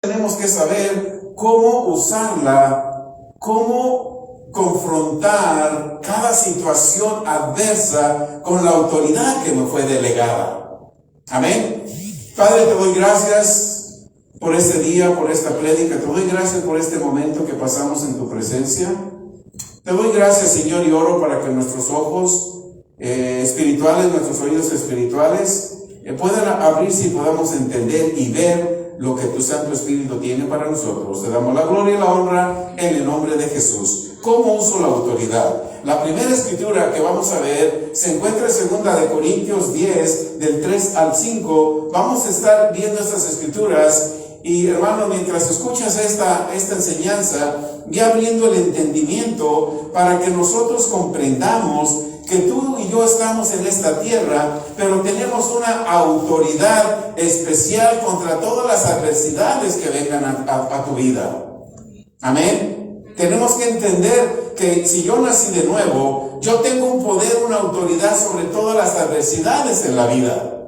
tenemos que saber cómo usarla, cómo confrontar cada situación adversa con la autoridad que me fue delegada. Amén. Padre, te doy gracias por este día, por esta prédica. Te doy gracias por este momento que pasamos en tu presencia. Te doy gracias, Señor, y oro para que nuestros ojos espirituales, nuestros oídos espirituales puedan abrirse y podamos entender y ver lo que tu Santo Espíritu tiene para nosotros. Te damos la gloria y la honra en el nombre de Jesús. ¿Cómo uso la autoridad? La primera escritura que vamos a ver se encuentra en 2 Corintios 10, del 3 al 5. Vamos a estar viendo estas escrituras y, hermano, mientras escuchas esta enseñanza, ve abriendo el entendimiento para que nosotros comprendamos que tú y yo estamos en esta tierra, pero tenemos una autoridad especial contra todas las adversidades que vengan a tu vida. Amén. Tenemos que entender que si yo nací de nuevo, yo tengo un poder, una autoridad sobre todas las adversidades en la vida.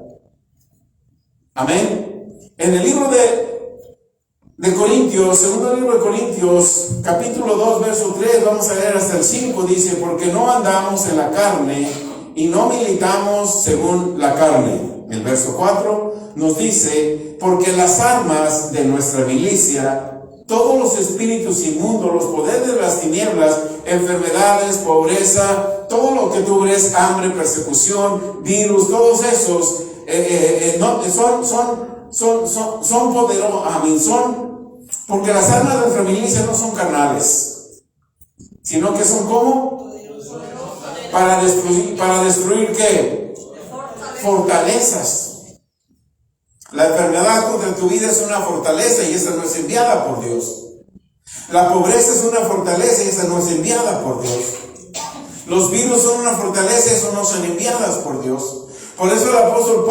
Amén. En el libro de Corintios, segundo libro de Corintios, capítulo 2, verso 3, vamos a leer hasta el 5, dice: porque no andamos en la carne y no militamos según la carne. El verso 4 nos dice: porque las armas de nuestra milicia, todos los espíritus inmundos, los poderes de las tinieblas, enfermedades, pobreza, todo lo que tú ves, hambre, persecución, virus, todos esos, son poderosos, porque las armas de nuestra milicia no son carnales, sino que son ¿cómo? Para destruir ¿qué? Fortalezas. La enfermedad contra tu vida es una fortaleza y esa no es enviada por Dios. La pobreza es una fortaleza y esa no es enviada por Dios. Los virus son una fortaleza y eso no son enviadas por Dios. Por eso el apóstol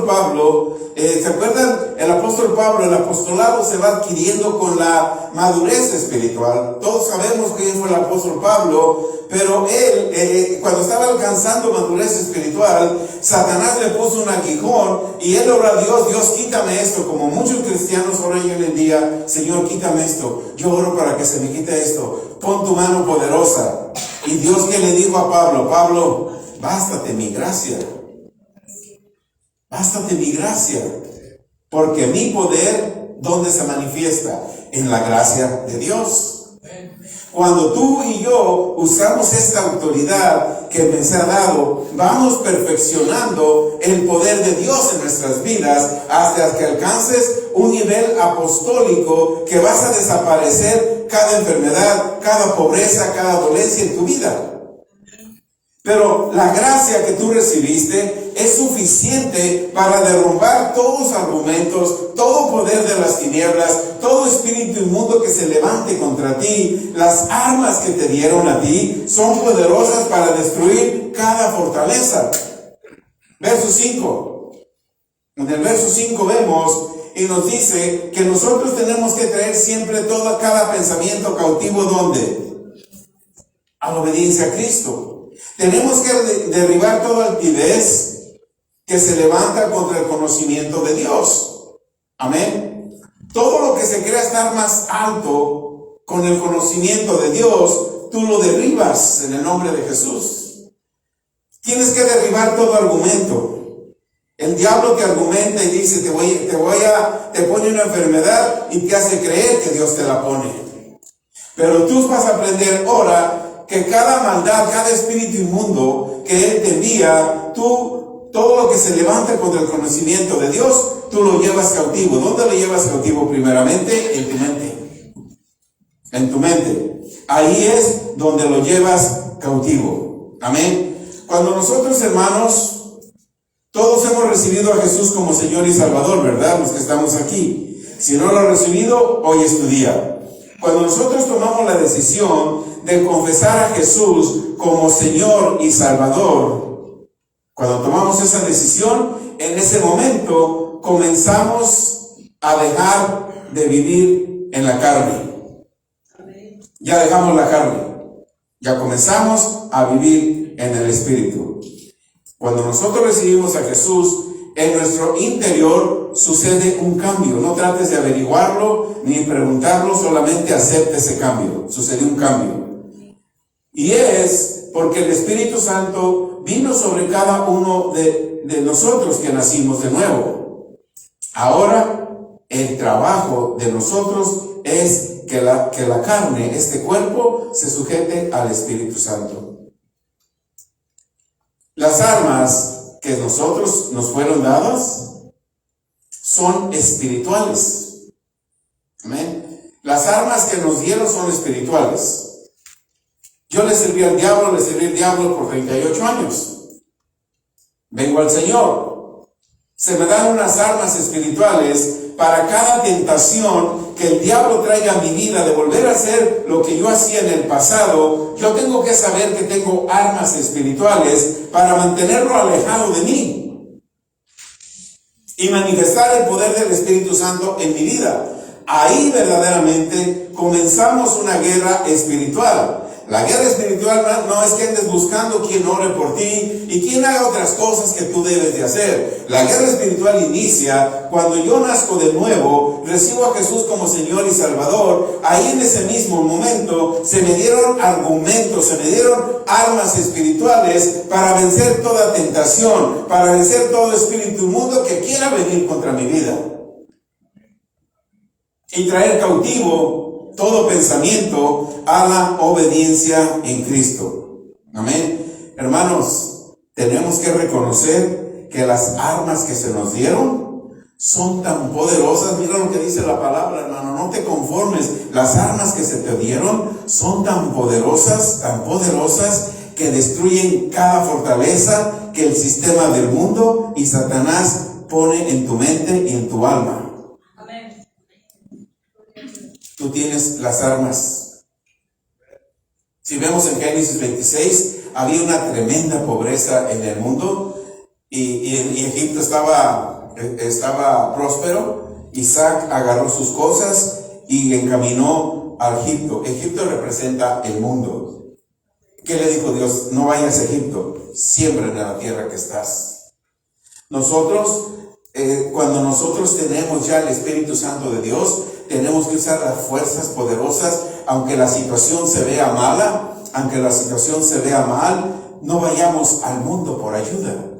Pablo, ¿se acuerdan? El apóstol Pablo, el apostolado se va adquiriendo con la madurez espiritual. Todos sabemos quién fue el apóstol Pablo, pero él, cuando estaba alcanzando madurez espiritual, Satanás le puso un aguijón y él ora a Dios: Dios, quítame esto, como muchos cristianos oran hoy en día: Señor, quítame esto. Yo oro para que se me quite esto. Pon tu mano poderosa. Y Dios, que le dijo a Pablo: Pablo, bástate mi gracia. Bástate mi gracia, porque mi poder, ¿dónde se manifiesta? En la gracia de Dios. Cuando tú y yo usamos esta autoridad que me se ha dado, vamos perfeccionando el poder de Dios en nuestras vidas hasta que alcances un nivel apostólico que vas a desaparecer cada enfermedad, cada pobreza, cada dolencia en tu vida. Pero la gracia que tú recibiste es suficiente para derrumbar todos los argumentos, todo poder de las tinieblas, todo espíritu inmundo que se levante contra ti. Las armas que te dieron a ti son poderosas para destruir cada fortaleza. Verso 5. En el verso 5 vemos y nos dice que nosotros tenemos que traer siempre cada pensamiento cautivo, ¿dónde? A la obediencia a Cristo. Tenemos que derribar toda altivez que se levanta contra el conocimiento de Dios. Amén. Todo lo que se crea estar más alto con el conocimiento de Dios, tú lo derribas en el nombre de Jesús. Tienes que derribar todo argumento. El diablo te argumenta y dice: te pone una enfermedad y te hace creer que Dios te la pone. Pero tú vas a aprender ahora que cada maldad, cada espíritu inmundo que Él te envía, todo lo que se levanta contra el conocimiento de Dios, tú lo llevas cautivo. ¿Dónde lo llevas cautivo? Primeramente, en tu mente. En tu mente. Ahí es donde lo llevas cautivo. Amén. Cuando nosotros, hermanos, todos hemos recibido a Jesús como Señor y Salvador, ¿verdad? Los que estamos aquí. Si no lo has recibido, hoy es tu día. Cuando nosotros tomamos la decisión de confesar a Jesús como Señor y Salvador, cuando tomamos esa decisión, en ese momento comenzamos a dejar de vivir en la carne. Ya dejamos la carne. Ya comenzamos a vivir en el Espíritu. Cuando nosotros recibimos a Jesús, en nuestro interior sucede un cambio. No trates de averiguarlo ni preguntarlo, solamente acepte ese cambio. Sucedió un cambio. Y es porque el Espíritu Santo vino sobre cada uno de nosotros que nacimos de nuevo. Ahora, el trabajo de nosotros es que la carne, este cuerpo, se sujete al Espíritu Santo. Las armas que nosotros nos fueron dadas son espirituales. Amén. Las armas que nos dieron son espirituales. Yo le serví al diablo por 38 años. Vengo al Señor. Se me dan unas armas espirituales para cada tentación que el diablo traiga a mi vida de volver a hacer lo que yo hacía en el pasado. Yo tengo que saber que tengo armas espirituales para mantenerlo alejado de mí y manifestar el poder del Espíritu Santo en mi vida. Ahí verdaderamente comenzamos una guerra espiritual. La guerra espiritual no es que andes buscando quien ore por ti y quien haga otras cosas que tú debes de hacer. La guerra espiritual inicia cuando yo nazco de nuevo, recibo a Jesús como Señor y Salvador. Ahí en ese mismo momento se me dieron argumentos, se me dieron armas espirituales para vencer toda tentación, para vencer todo espíritu inmundo que quiera venir contra mi vida. Y traer cautivo todo pensamiento a la obediencia en Cristo. Amén. Hermanos, tenemos que reconocer que las armas que se nos dieron son tan poderosas. Mira lo que dice la palabra, hermano, no te conformes. Las armas que se te dieron son tan poderosas que destruyen cada fortaleza que el sistema del mundo y Satanás pone en tu mente y en tu alma. Tú tienes las armas. Si vemos en Génesis 26, había una tremenda pobreza en el mundo y Egipto estaba próspero. Isaac agarró sus cosas y encaminó a Egipto. Egipto representa el mundo. ¿Qué le dijo Dios? No vayas a Egipto, siembra en la tierra que estás. Nosotros, cuando nosotros tenemos ya el Espíritu Santo de Dios, tenemos que usar las fuerzas poderosas, aunque la situación se vea mala, aunque la situación se vea mal, no vayamos al mundo por ayuda.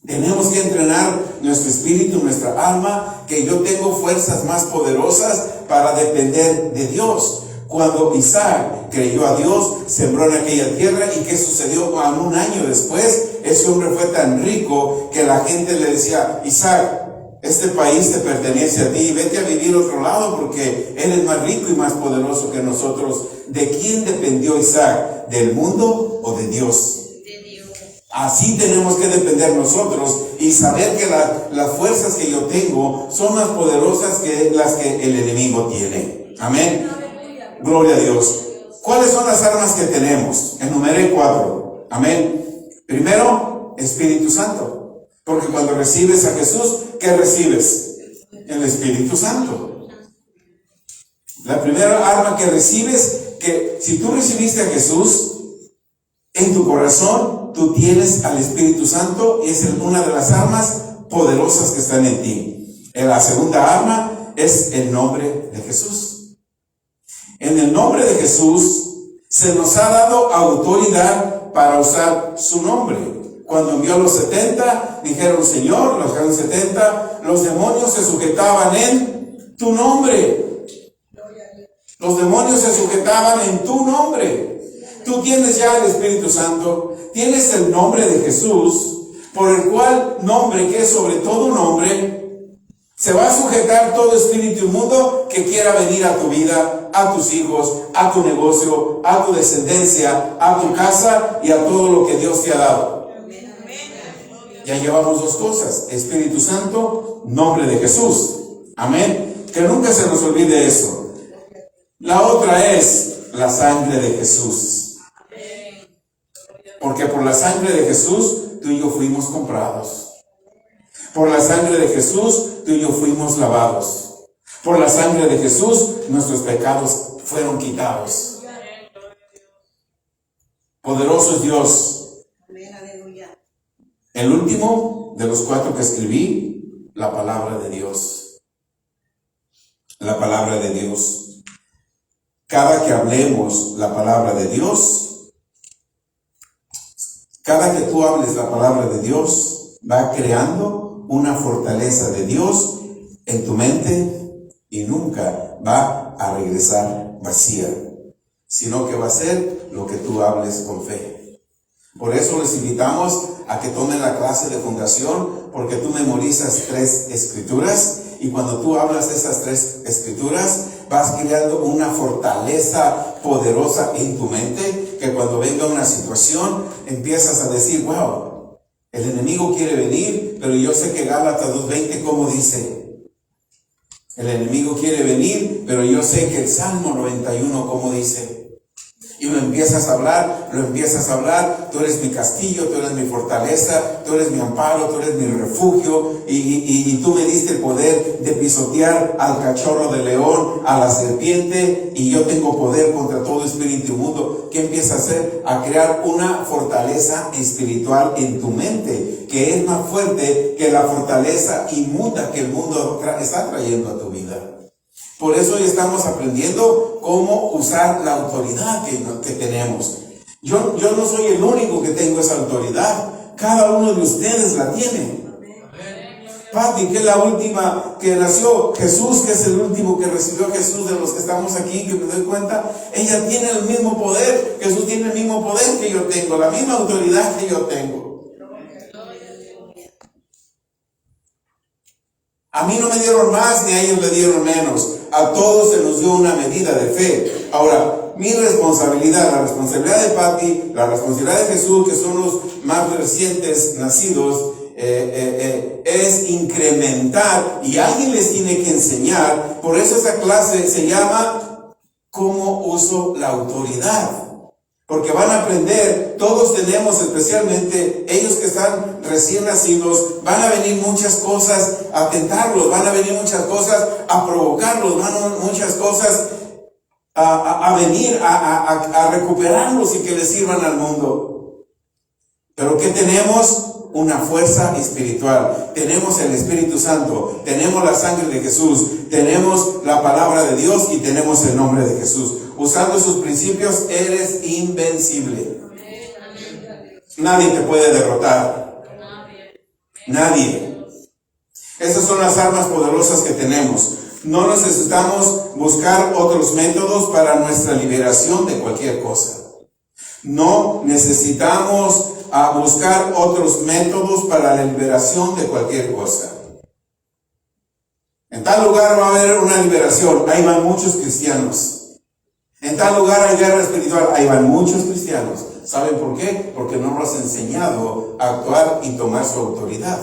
Tenemos que entrenar nuestro espíritu, nuestra alma, que yo tengo fuerzas más poderosas para depender de Dios. Cuando Isaac creyó a Dios, sembró en aquella tierra, y ¿qué sucedió? Un año después, ese hombre fue tan rico que la gente le decía: Isaac, este país te pertenece a ti, vete a vivir a otro lado porque él es más rico y más poderoso que nosotros. ¿De quién dependió Isaac? ¿Del mundo o de Dios? De Dios. Así tenemos que depender nosotros y saber que las fuerzas que yo tengo son más poderosas que las que el enemigo tiene. Amén. Gloria a Dios. ¿Cuáles son las armas que tenemos? Enumeré 4. Amén. Primero, Espíritu Santo. Porque cuando recibes a Jesús, ¿qué recibes? El Espíritu Santo. La primera arma que recibes, que si tú recibiste a Jesús, en tu corazón, tú tienes al Espíritu Santo, y es una de las armas poderosas que están en ti. La segunda arma es el nombre de Jesús. En el nombre de Jesús se nos ha dado autoridad para usar su nombre. Cuando envió a los 70, dijeron: Señor, los 70, los demonios se sujetaban en tu nombre. Los demonios se sujetaban en tu nombre. Tú tienes ya el Espíritu Santo, tienes el nombre de Jesús, por el cual nombre que es sobre todo nombre, se va a sujetar todo espíritu inmundo que quiera venir a tu vida, a tus hijos, a tu negocio, a tu descendencia, a tu casa y a todo lo que Dios te ha dado. Ya llevamos 2 cosas: Espíritu Santo, nombre de Jesús. Amén. Que nunca se nos olvide eso. La otra es la sangre de Jesús. Porque por la sangre de Jesús, tú y yo fuimos comprados. Por la sangre de Jesús, tú y yo fuimos lavados. Por la sangre de Jesús, nuestros pecados fueron quitados. Poderoso es Dios. El último de los 4 que escribí, la palabra de Dios. La palabra de Dios. Cada que hablemos la palabra de Dios, cada que tú hables la palabra de Dios, va creando una fortaleza de Dios en tu mente y nunca va a regresar vacía, sino que va a ser lo que tú hables con fe. Por eso les invitamos a que tomen la clase de fundación, porque tú memorizas 3 escrituras y cuando tú hablas esas 3 escrituras vas creando una fortaleza poderosa en tu mente, que cuando venga una situación empiezas a decir, wow, el enemigo quiere venir, pero yo sé que Gálatas 2:20 como dice, el enemigo quiere venir, pero yo sé que el Salmo 91 como dice. Y lo empiezas a hablar, tú eres mi castillo, tú eres mi fortaleza, tú eres mi amparo, tú eres mi refugio, y tú me diste el poder de pisotear al cachorro de león, a la serpiente, y yo tengo poder contra todo espíritu inmundo. ¿Qué empieza a hacer? A crear una fortaleza espiritual en tu mente, que es más fuerte que la fortaleza inmunda que el mundo está trayendo a tu vida. Por eso hoy estamos aprendiendo cómo usar la autoridad que tenemos. Yo no soy el único que tengo esa autoridad. Cada uno de ustedes la tiene. Pati, que es la última que nació, Jesús, que es el último que recibió a Jesús de los que estamos aquí, que me doy cuenta, ella tiene el mismo poder, Jesús tiene el mismo poder que yo tengo, la misma autoridad que yo tengo. A mí no me dieron más, ni a ellos le dieron menos. A todos se nos dio una medida de fe. Ahora, mi responsabilidad, la responsabilidad de Pati, la responsabilidad de Jesús, que son los más recientes nacidos, es incrementar, y alguien les tiene que enseñar. Por eso esa clase se llama ¿Cómo uso la autoridad? Porque van a aprender, todos tenemos, especialmente ellos que están recién nacidos, van a venir muchas cosas a tentarlos, van a venir muchas cosas a provocarlos, van a venir muchas cosas a venir a recuperarlos y que les sirvan al mundo. Pero ¿qué tenemos? Una fuerza espiritual. Tenemos el Espíritu Santo, tenemos la sangre de Jesús, tenemos la palabra de Dios y tenemos el nombre de Jesús. Usando sus principios eres invencible. Nadie te puede derrotar. Nadie. Esas son las armas poderosas que tenemos. No necesitamos buscar otros métodos para nuestra liberación de cualquier cosa. No necesitamos buscar otros métodos para la liberación de cualquier cosa. En tal lugar va a haber una liberación. Ahí van muchos cristianos. En tal lugar hay guerra espiritual. Ahí van muchos cristianos. ¿Saben por qué? Porque no nos has enseñado a actuar y tomar su autoridad.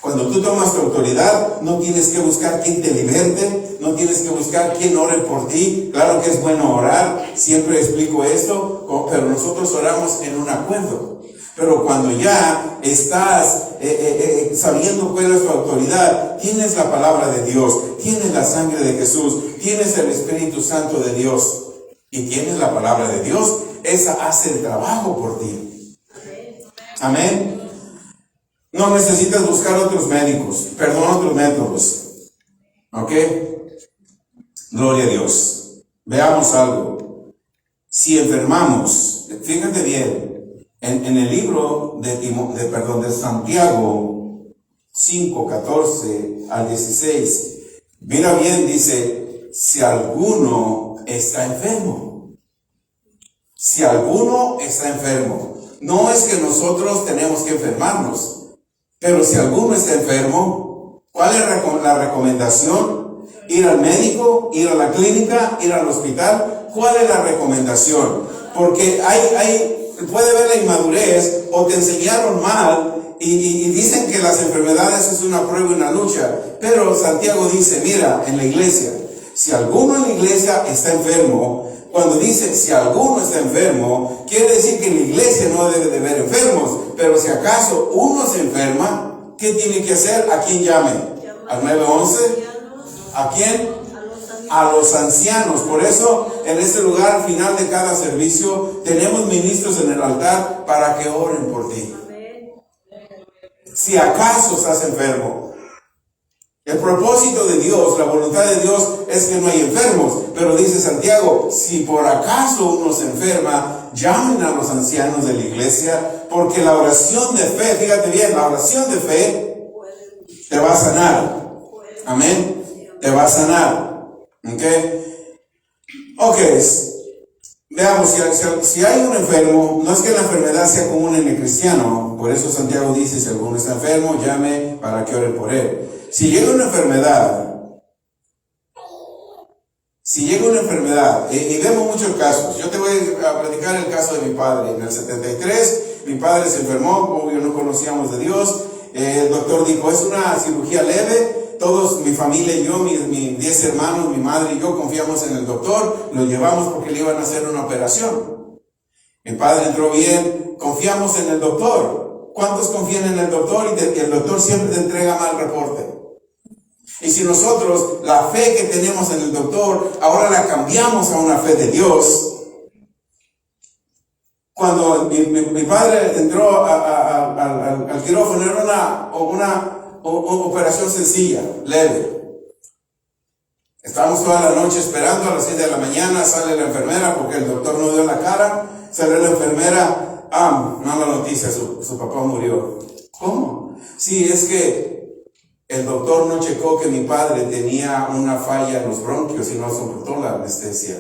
Cuando tú tomas tu autoridad, no tienes que buscar quién te liberte, no tienes que buscar quién ore por ti. Claro que es bueno orar, siempre explico esto, pero nosotros oramos en un acuerdo. Pero cuando ya estás sabiendo cuál es tu autoridad, tienes la palabra de Dios, tienes la sangre de Jesús, tienes el Espíritu Santo de Dios y tienes la palabra de Dios, esa hace el trabajo por ti. Amén. No necesitas buscar otros otros métodos. ¿Ok? Gloria a Dios. Veamos algo. Si enfermamos, fíjate bien, en el libro de Santiago 5, 14 al 16, mira bien, dice, si alguno está enfermo. Si alguno está enfermo. No es que nosotros tenemos que enfermarnos. Pero si alguno está enfermo, ¿cuál es la recomendación? ¿Ir al médico? ¿Ir a la clínica? ¿Ir al hospital? ¿Cuál es la recomendación? Porque puede haber la inmadurez o te enseñaron mal y dicen que las enfermedades es una prueba y una lucha. Pero Santiago dice, mira, en la iglesia, si alguno en la iglesia está enfermo, cuando dice si alguno está enfermo, quiere decir que en la iglesia no debe de haber enfermos. Pero si acaso uno se enferma, ¿qué tiene que hacer? ¿A quién llame? ¿Al 911? ¿A quién? A los ancianos. Por eso, en este lugar, al final de cada servicio, tenemos ministros en el altar para que oren por ti. Si acaso estás enfermo. El propósito de Dios, la voluntad de Dios es que no hay enfermos. Pero dice Santiago, si por acaso uno se enferma, llamen a los ancianos de la iglesia, porque la oración de fe, fíjate bien, la oración de fe te va a sanar. Amén. Te va a sanar. Ok, veamos, si hay un enfermo, no es que la enfermedad sea común en el cristiano. Por eso Santiago dice, si alguno está enfermo, llame para que ore por él. Si llega una enfermedad, y vemos muchos casos. Yo te voy a platicar el caso de mi padre. En el 73, mi padre se enfermó, como no conocíamos de Dios. El doctor dijo, es una cirugía leve. Todos, mi familia y yo, mis 10 hermanos, mi madre y yo, confiamos en el doctor. Lo llevamos porque le iban a hacer una operación. Mi padre entró bien, confiamos en el doctor. ¿Cuántos confían en el doctor y el doctor siempre te entrega mal reporte? Y si nosotros la fe que tenemos en el doctor ahora la cambiamos a una fe de Dios. Cuando mi padre entró al quirófano, era una operación sencilla, leve. Estábamos toda la noche esperando, a las 6 de la mañana sale la enfermera porque el doctor no dio la cara. Sale la enfermera, mala noticia, su papá murió. ¿Cómo? Sí, es que el doctor no checó que mi padre tenía una falla en los bronquios y no soportó la anestesia.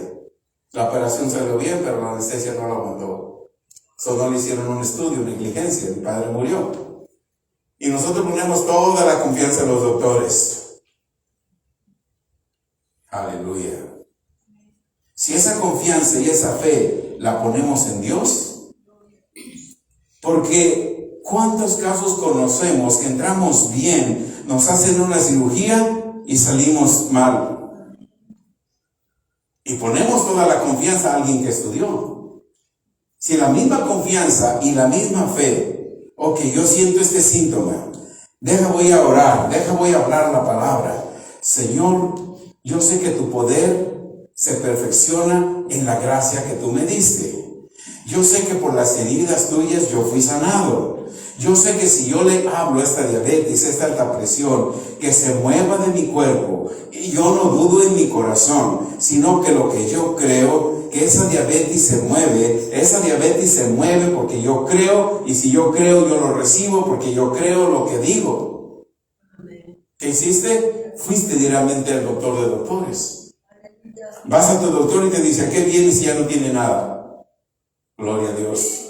La operación salió bien, pero la anestesia no la aguantó. No le hicieron un estudio, negligencia, mi padre murió. Y nosotros ponemos toda la confianza en los doctores. Aleluya. Si esa confianza y esa fe la ponemos en Dios, porque ¿cuántos casos conocemos que entramos bien, nos hacen una cirugía y salimos mal? Y ponemos toda la confianza a alguien que estudió. Si la misma confianza y la misma fe, ok, yo siento este síntoma, voy a orar, voy a hablar la palabra. Señor, yo sé que tu poder se perfecciona en la gracia que tú me diste. Yo sé que por las heridas tuyas yo fui sanado. Yo sé que si yo le hablo a esta diabetes, esta alta presión, que se mueva de mi cuerpo, y yo no dudo en mi corazón, sino que lo que yo creo, que esa diabetes se mueve porque yo creo, y si yo creo, yo lo recibo porque yo creo lo que digo. ¿Qué hiciste? Fuiste directamente al doctor de doctores. Vas a tu doctor y te dice, ¿a qué viene si ya no tiene nada? Gloria a Dios.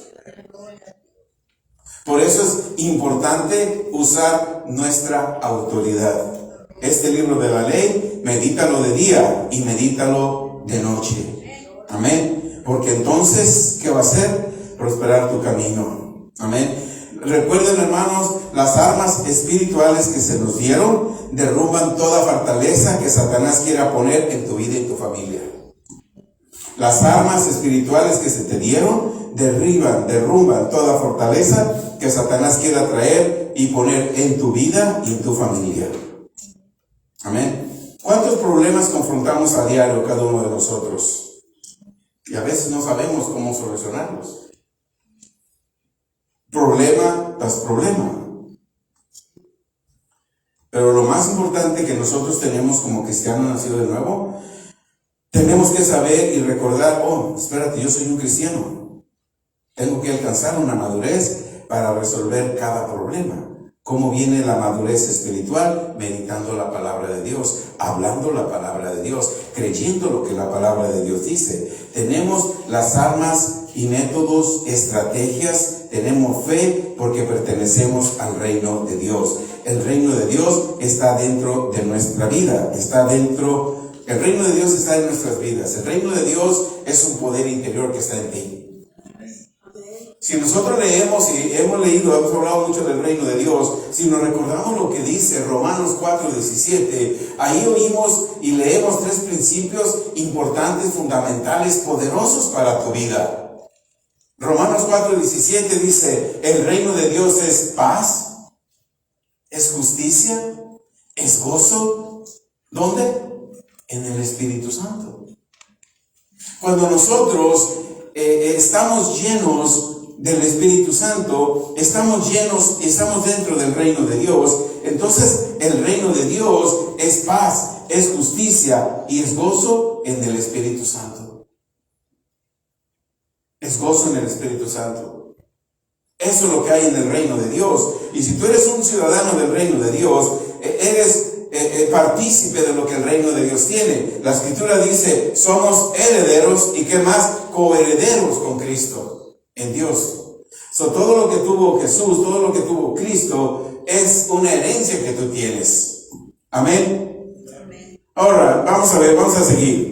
Por eso es importante usar nuestra autoridad. Este libro de la ley, medítalo de día y medítalo de noche. Amén. Porque entonces, ¿qué va a hacer? Prosperar tu camino. Amén. Recuerden, hermanos, las armas espirituales que se nos dieron derrumban toda fortaleza que Satanás quiera poner en tu vida y en tu familia. Las armas espirituales que se te dieron derrumban toda fortaleza que Satanás quiera traer y poner en tu vida y en tu familia. Amén. ¿Cuántos problemas confrontamos a diario cada uno de nosotros? Y a veces no sabemos cómo solucionarlos. Problema tras problema. Pero lo más importante que nosotros tenemos como cristianos nacidos de nuevo, tenemos que saber y recordar, espérate, yo soy un cristiano. Tengo que alcanzar una madurez para resolver cada problema. ¿Cómo viene la madurez espiritual? Meditando la palabra de Dios, hablando la palabra de Dios, creyendo lo que la palabra de Dios dice. Tenemos las armas y métodos, estrategias, tenemos fe porque pertenecemos al reino de Dios. El reino de Dios está dentro de nuestra vida, el reino de Dios está en nuestras vidas. El reino de Dios es un poder interior que está en ti. Si nosotros leemos y hemos hablado mucho del reino de Dios, si nos recordamos lo que dice Romanos 4:17, ahí oímos y leemos 3 principios importantes, fundamentales, poderosos para tu vida. Romanos 4:17 dice, el reino de Dios es paz, es justicia, es gozo. ¿Dónde? En el Espíritu Santo. Cuando nosotros estamos llenos del Espíritu Santo, estamos llenos, estamos dentro del reino de Dios. Entonces el reino de Dios es paz, es justicia y es gozo en el Espíritu Santo. Es gozo en el Espíritu Santo. Eso es lo que hay en el reino de Dios. Y si tú eres un ciudadano del reino de Dios, eres partícipe de lo que el reino de Dios tiene. La Escritura dice, somos herederos y ¿qué más? Coherederos con Cristo en Dios. Todo lo que tuvo Jesús, todo lo que tuvo Cristo es una herencia que tú tienes. Amén. Ahora, vamos a ver, vamos a seguir.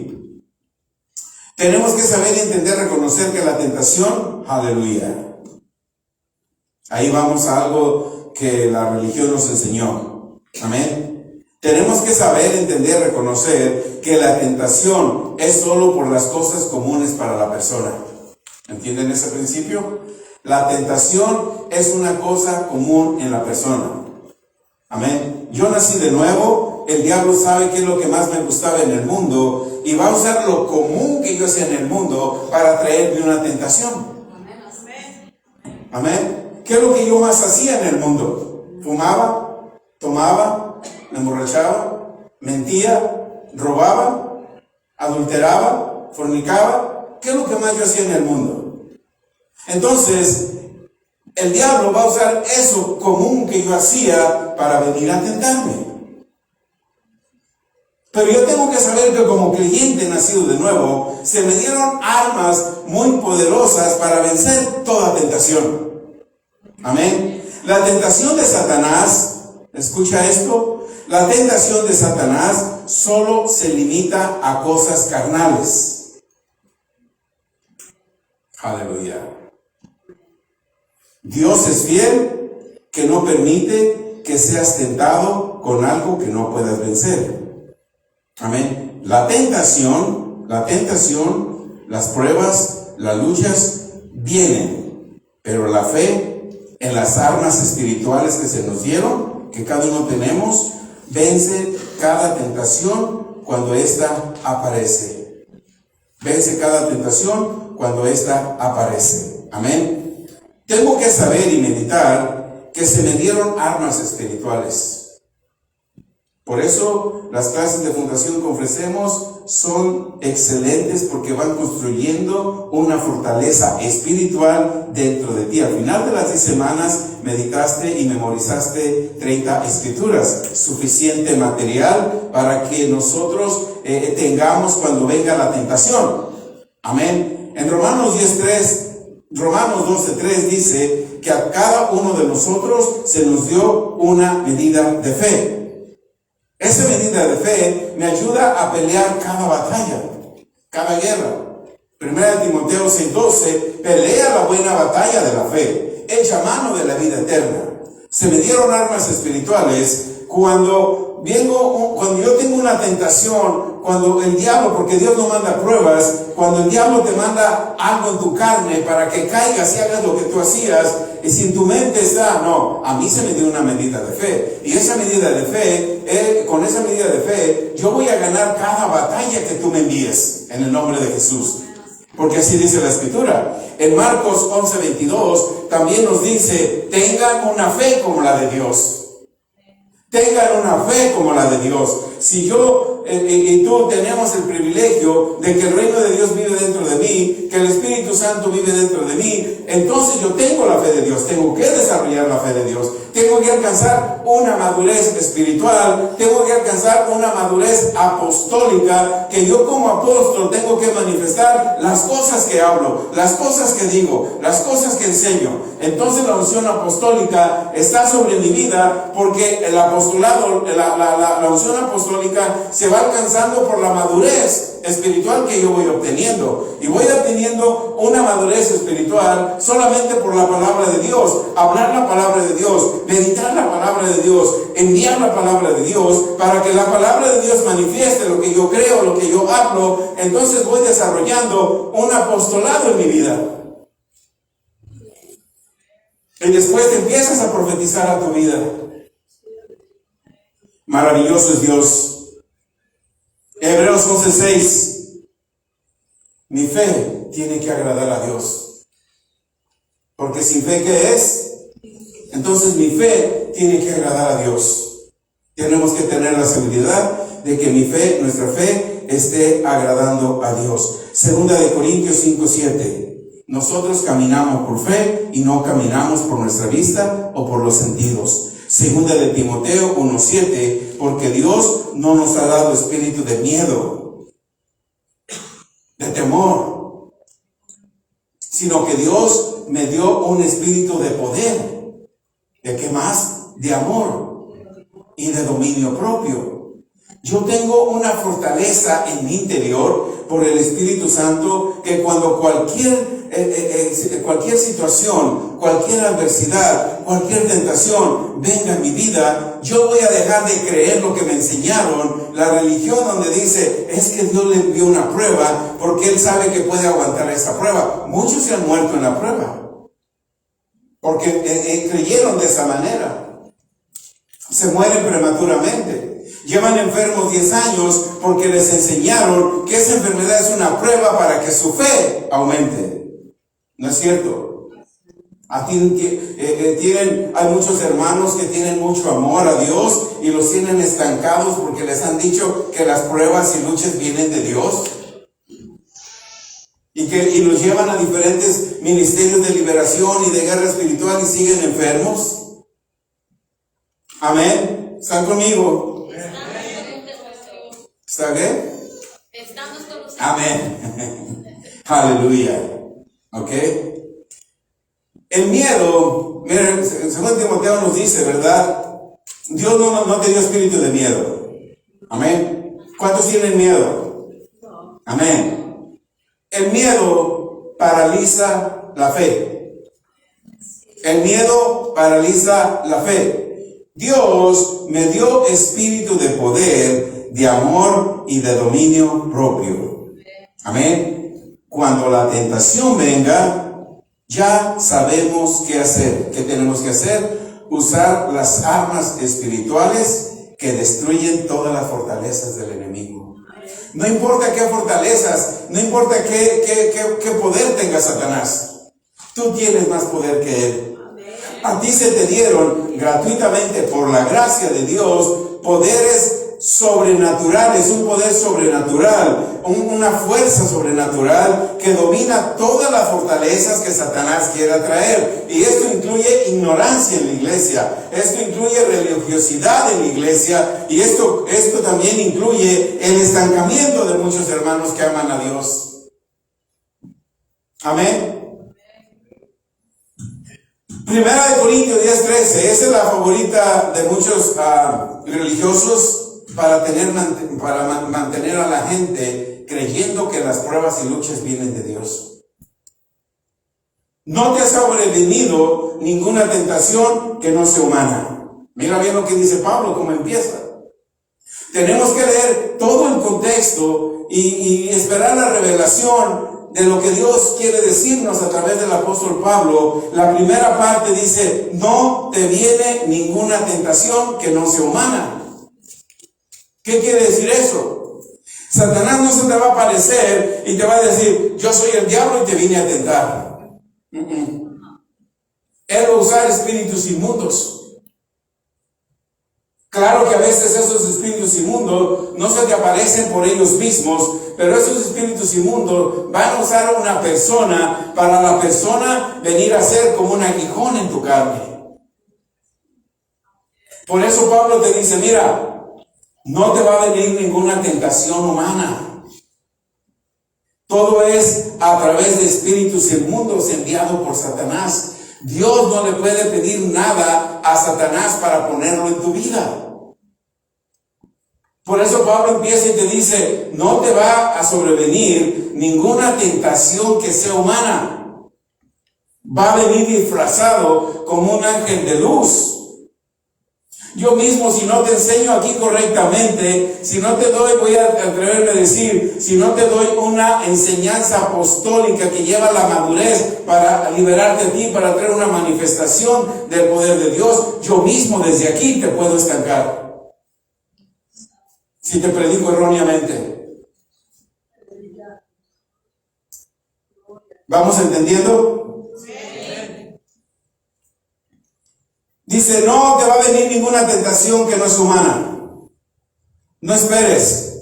Tenemos que saber y entender, reconocer que la tentación, aleluya. Ahí vamos a algo que la religión nos enseñó. Amén. Tenemos que saber, entender, reconocer que la tentación es solo por las cosas comunes para la persona. ¿Entienden ese principio? La tentación es una cosa común en la persona. Amén. Yo nací de nuevo, el diablo sabe qué es lo que más me gustaba en el mundo y va a usar lo común que yo hacía en el mundo para traerme una tentación. Amén. ¿Qué es lo que yo más hacía en el mundo? Fumaba, tomaba, me emborrachaba, mentía, robaba, adulteraba, fornicaba. ¿Qué es lo que más yo hacía en el mundo? Entonces, el diablo va a usar eso común que yo hacía para venir a tentarme. Pero yo tengo que saber que como creyente nacido de nuevo, se me dieron armas muy poderosas para vencer toda tentación. Amén. La tentación de Satanás, escucha esto, la tentación de Satanás solo se limita a cosas carnales. Aleluya. Dios es fiel, que no permite que seas tentado con algo que no puedas vencer. Amén. La tentación, las pruebas, las luchas vienen, pero la fe en las armas espirituales que se nos dieron, que cada uno tenemos, vence cada tentación cuando ésta aparece. Vence cada tentación cuando ésta aparece. Amén. Tengo que saber y meditar que se me dieron armas espirituales. Por eso las clases de fundación que ofrecemos son excelentes porque van construyendo una fortaleza espiritual dentro de ti. Al final de las 10 semanas meditaste y memorizaste 30 escrituras, suficiente material para que nosotros tengamos cuando venga la tentación. Amén. En Romanos 12:3 dice que a cada uno de nosotros se nos dio una medida de fe. Esa medida de fe me ayuda a pelear cada batalla, cada guerra. 1 Timoteo 6:12, pelea la buena batalla de la fe, echa mano de la vida eterna. Se me dieron armas espirituales cuando yo tengo una tentación, cuando el diablo, porque Dios no manda pruebas, cuando el diablo te manda algo en tu carne para que caigas y hagas lo que tú hacías, y si en tu mente está, no, a mí se me dio una medida de fe, y esa medida de fe, con esa medida de fe, yo voy a ganar cada batalla que tú me envíes, en el nombre de Jesús. Porque así dice la Escritura. En Marcos 11:22 también nos dice, tengan una fe como la de Dios. Tengan una fe como la de Dios. Si yo y tú tenemos el privilegio de que el reino de Dios vive dentro de mí, que el Espíritu Santo vive dentro de mí, entonces yo tengo la fe de Dios, tengo que desarrollar la fe de Dios, tengo que alcanzar una madurez espiritual, tengo que alcanzar una madurez apostólica, que yo como apóstol tengo que manifestar las cosas que hablo, las cosas que digo, las cosas que enseño. Entonces la unción apostólica está sobre mi vida porque el apostolado, la unción apostólica se va alcanzando por la madurez espiritual que yo voy obteniendo. Y voy obteniendo una madurez espiritual solamente por la palabra de Dios, hablar la palabra de Dios, meditar la palabra de Dios, enviar la palabra de Dios, para que la palabra de Dios manifieste lo que yo creo, lo que yo hablo. Entonces voy desarrollando un apostolado en mi vida. Y después te empiezas a profetizar a tu vida. Maravilloso es Dios. Hebreos 11:6. Mi fe tiene que agradar a Dios. Porque sin fe, ¿qué es? Entonces mi fe tiene que agradar a Dios. Tenemos que tener la seguridad de que mi fe, nuestra fe, esté agradando a Dios. Segunda de Corintios 5:7. Nosotros caminamos por fe y no caminamos por nuestra vista o por los sentidos. Segunda de Timoteo 1:7. Porque Dios no nos ha dado espíritu de miedo, de temor, sino que Dios me dio un espíritu de poder. ¿De qué más? De amor y de dominio propio. Yo tengo una fortaleza en mi interior por el Espíritu Santo, que cuando cualquier situación, cualquier adversidad, cualquier tentación venga en mi vida, yo voy a dejar de creer lo que me enseñaron, la religión donde dice, es que Dios le envió una prueba porque Él sabe que puede aguantar esa prueba. Muchos se han muerto en la prueba porque creyeron de esa manera. Se mueren prematuramente. Llevan enfermos 10 años porque les enseñaron que esa enfermedad es una prueba para que su fe aumente. ¿No es cierto? Hay muchos hermanos que tienen mucho amor a Dios y los tienen estancados porque les han dicho que las pruebas y luchas vienen de Dios. Y los llevan a diferentes ministerios de liberación y de guerra espiritual y siguen enfermos. Amén. ¿Están conmigo? ¿Está bien? Estamos con ustedes. Amén. Aleluya. ¿Ok? El miedo, miren, según Timoteo nos dice, ¿verdad? Dios no te dio espíritu de miedo. Amén. ¿Cuántos tienen miedo? Amén. El miedo paraliza la fe. El miedo paraliza la fe. Dios me dio espíritu de poder, de amor y de dominio propio. Amén. Cuando la tentación venga, ya sabemos qué hacer. ¿Qué tenemos que hacer? Usar las armas espirituales que destruyen todas las fortalezas del enemigo. No importa qué fortalezas, no importa qué poder tenga Satanás. Tú tienes más poder que él. A ti se te dieron gratuitamente por la gracia de Dios poderes sobrenaturales, un poder sobrenatural, una fuerza sobrenatural que domina todas las fortalezas que Satanás quiera traer. Y esto incluye ignorancia en la iglesia, esto incluye religiosidad en la iglesia, y esto también incluye el estancamiento de muchos hermanos que aman a Dios. Amén. Primera de Corintios 10:13, esa es la favorita de muchos religiosos para mantener a la gente creyendo que las pruebas y luchas vienen de Dios. No te ha sobrevenido ninguna tentación que no sea humana. Mira bien lo que dice Pablo, cómo empieza. Tenemos que leer todo el contexto y esperar la revelación de lo que Dios quiere decirnos a través del apóstol Pablo. La primera parte dice, no te viene ninguna tentación que no sea humana. ¿Qué quiere decir eso? Satanás no se te va a aparecer y te va a decir, yo soy el diablo y te vine a tentar. Él va a usar espíritus inmundos. Claro que a veces esos espíritus inmundos no se te aparecen por ellos mismos, pero esos espíritus inmundos van a usar a una persona para la persona venir a ser como un aguijón en tu carne. Por eso Pablo te dice, mira, no te va a venir ninguna tentación humana. Todo es a través de espíritus inmundos enviados por Satanás. Dios no le puede pedir nada a Satanás para ponerlo en tu vida. Por eso Pablo empieza y te dice, no te va a sobrevenir ninguna tentación que sea humana. Va a venir disfrazado como un ángel de luz. Yo mismo, si no te enseño aquí correctamente, si no te doy, voy a atreverme a decir, si no te doy una enseñanza apostólica que lleva la madurez para liberarte a ti, para traer una manifestación del poder de Dios, yo mismo desde aquí te puedo estancar. Si te predico erróneamente. ¿Vamos entendiendo? Sí. Dice, no te va a venir ninguna tentación que no es humana. No esperes.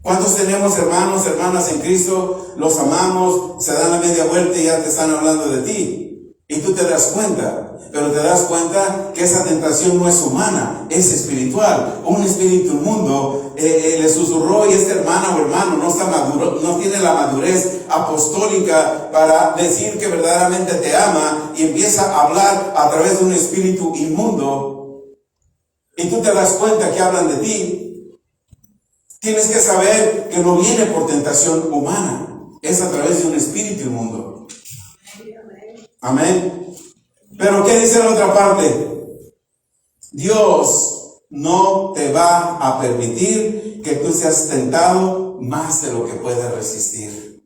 ¿Cuántos tenemos hermanos, hermanas en Cristo? Los amamos, se dan la media vuelta y ya te están hablando de ti. Y tú te das cuenta, pero te das cuenta que esa tentación no es humana, es espiritual. Un espíritu inmundo le susurró, y esta hermana o hermano no está maduro, no tiene la madurez apostólica para decir que verdaderamente te ama, y empieza a hablar a través de un espíritu inmundo. Y tú te das cuenta que hablan de ti. Tienes que saber que no viene por tentación humana, es a través de un espíritu inmundo. Amén. Pero ¿qué dice la otra parte? Dios no te va a permitir que tú seas tentado más de lo que puedas resistir.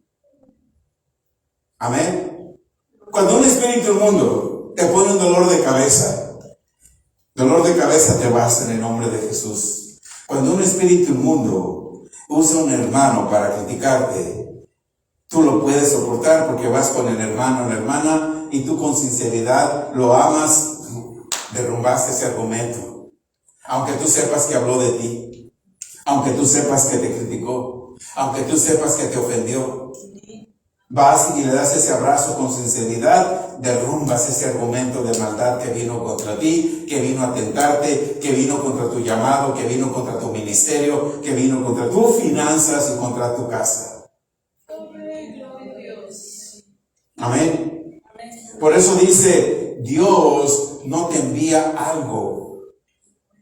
Amén. Cuando un espíritu inmundo te pone un dolor de cabeza te vas en el nombre de Jesús. Cuando un espíritu inmundo usa un hermano para criticarte, tú lo puedes soportar porque vas con el hermano o la hermana y tú con sinceridad lo amas, derrumbaste ese argumento. Aunque tú sepas que habló de ti, aunque tú sepas que te criticó, aunque tú sepas que te ofendió, vas y le das ese abrazo con sinceridad, derrumbas ese argumento de maldad que vino contra ti, que vino a tentarte, que vino contra tu llamado, que vino contra tu ministerio, que vino contra tus finanzas y contra tu casa. Amén. Por eso dice, Dios no te envía algo,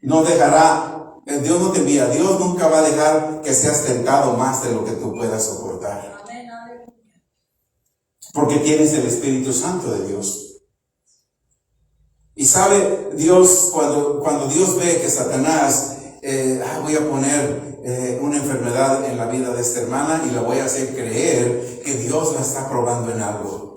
no dejará, Dios no te envía, Dios nunca va a dejar que seas tentado más de lo que tú puedas soportar. Porque tienes el Espíritu Santo de Dios. Y sabe Dios, cuando Dios ve que Satanás, voy a poner una enfermedad en la vida de esta hermana y la voy a hacer creer que Dios la está probando en algo.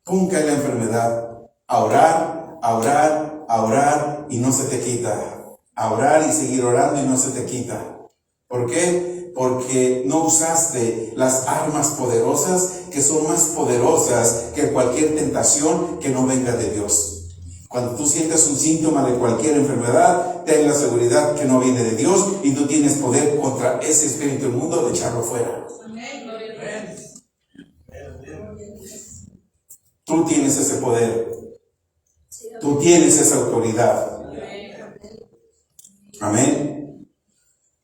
¿Cómo cae la enfermedad? A orar, a orar, a orar y no se te quita. A orar y seguir orando y no se te quita. ¿Por qué? Porque no usaste las armas poderosas que son más poderosas que cualquier tentación que no venga de Dios. Cuando tú sientas un síntoma de cualquier enfermedad, ten la seguridad que no viene de Dios y tú tienes poder contra ese espíritu inmundo de echarlo fuera. Tú tienes ese poder. Tú tienes esa autoridad. Amén.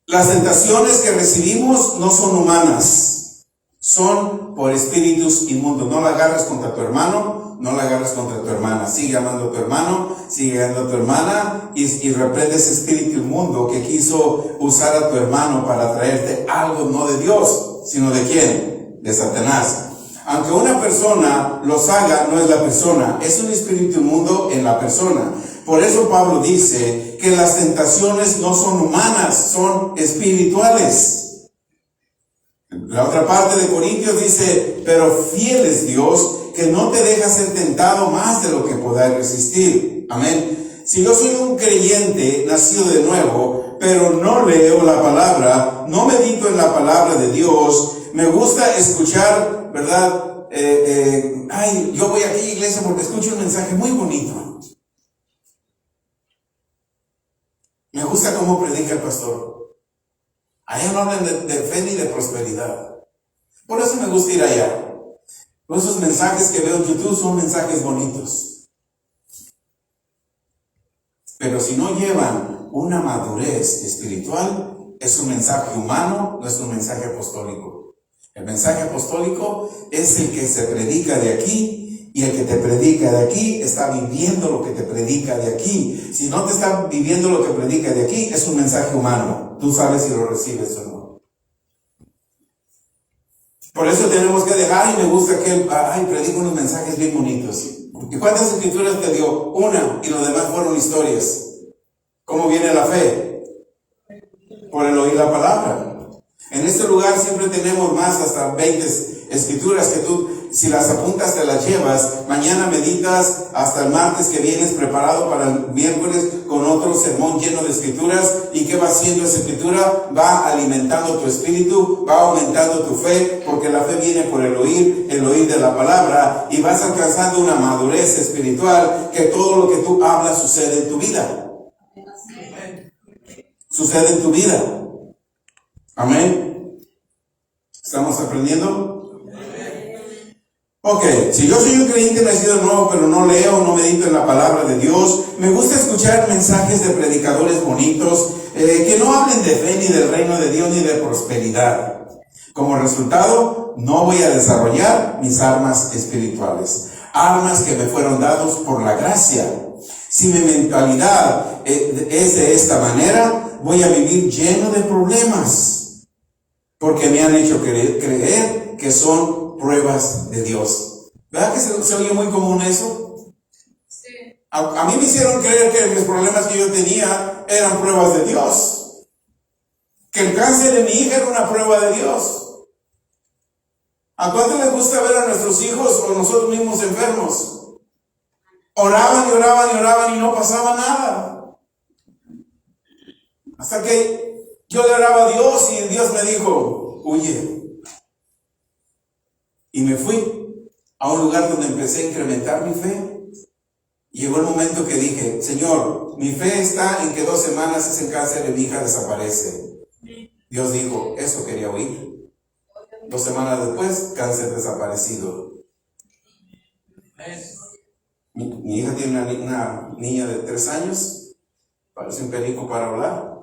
Las tentaciones que recibimos no son humanas, son por espíritus inmundos. No la agarras contra tu hermano, no la agarras contra tu hermana. Sigue amando a tu hermano, sigue amando a tu hermana y reprende ese espíritu inmundo que quiso usar a tu hermano para traerte algo no de Dios, sino de ¿quién? De Satanás. Aunque una persona los haga, no es la persona, es un espíritu inmundo en la persona. Por eso Pablo dice que las tentaciones no son humanas, son espirituales. La otra parte de Corintios dice, pero fiel es Dios, que no te deja ser tentado más de lo que podáis resistir. Amén. Si yo soy un creyente, nacido de nuevo, pero no leo la palabra, no medito en la palabra de Dios, me gusta escuchar, ¿verdad? Yo voy aquí a iglesia porque escucho un mensaje muy bonito. Me gusta cómo predica el pastor. Allá no hablan de fe ni de prosperidad. Por eso me gusta ir allá. Esos mensajes que veo en YouTube son mensajes bonitos. Pero si no llevan una madurez espiritual, es un mensaje humano, no es un mensaje apostólico. El mensaje apostólico es el que se predica de aquí. Y el que te predica de aquí está viviendo lo que te predica de aquí. Si no te está viviendo lo que predica de aquí, es un mensaje humano. Tú sabes si lo recibes o no. Por eso tenemos que dejar, y me gusta que predico unos mensajes bien bonitos. ¿Y cuántas escrituras te dio? Una, y los demás fueron historias. ¿Cómo viene la fe? Por el oír la palabra. En este lugar siempre tenemos más, hasta 20 escrituras que tú si las apuntas, te las llevas. Mañana meditas hasta el martes que vienes preparado para el miércoles con otro sermón lleno de escrituras. ¿Y qué va haciendo esa escritura? Va alimentando tu espíritu, va aumentando tu fe, porque la fe viene por el oír de la palabra, y vas alcanzando una madurez espiritual que todo lo que tú hablas sucede en tu vida. Sucede en tu vida. Amén. ¿Estamos aprendiendo? Ok, si yo soy un creyente nacido de nuevo, pero no leo, no medito en la palabra de Dios, me gusta escuchar mensajes de predicadores bonitos, que no hablen de fe, ni del reino de Dios, ni de prosperidad. Como resultado, no voy a desarrollar mis armas espirituales, armas que me fueron dadas por la gracia. Si mi mentalidad es de esta manera, voy a vivir lleno de problemas, porque me han hecho creer que son pruebas de Dios. ¿Verdad que se oye muy común eso? Sí. A mí me hicieron creer que los problemas que yo tenía eran pruebas de Dios, que el cáncer de mi hija era una prueba de Dios. ¿A cuánto les gusta ver a nuestros hijos o nosotros mismos enfermos? Oraban y oraban y oraban y no pasaba nada. Hasta que yo le oraba a Dios y Dios me dijo, huye. Y me fui a un lugar donde empecé a incrementar mi fe. Llegó el momento que dije, Señor, mi fe está en que 2 semanas ese cáncer de mi hija desaparece. Dios dijo, eso quería oír. 2 semanas después, cáncer desaparecido. Mi hija tiene una niña de 3 años, parece un perico para hablar.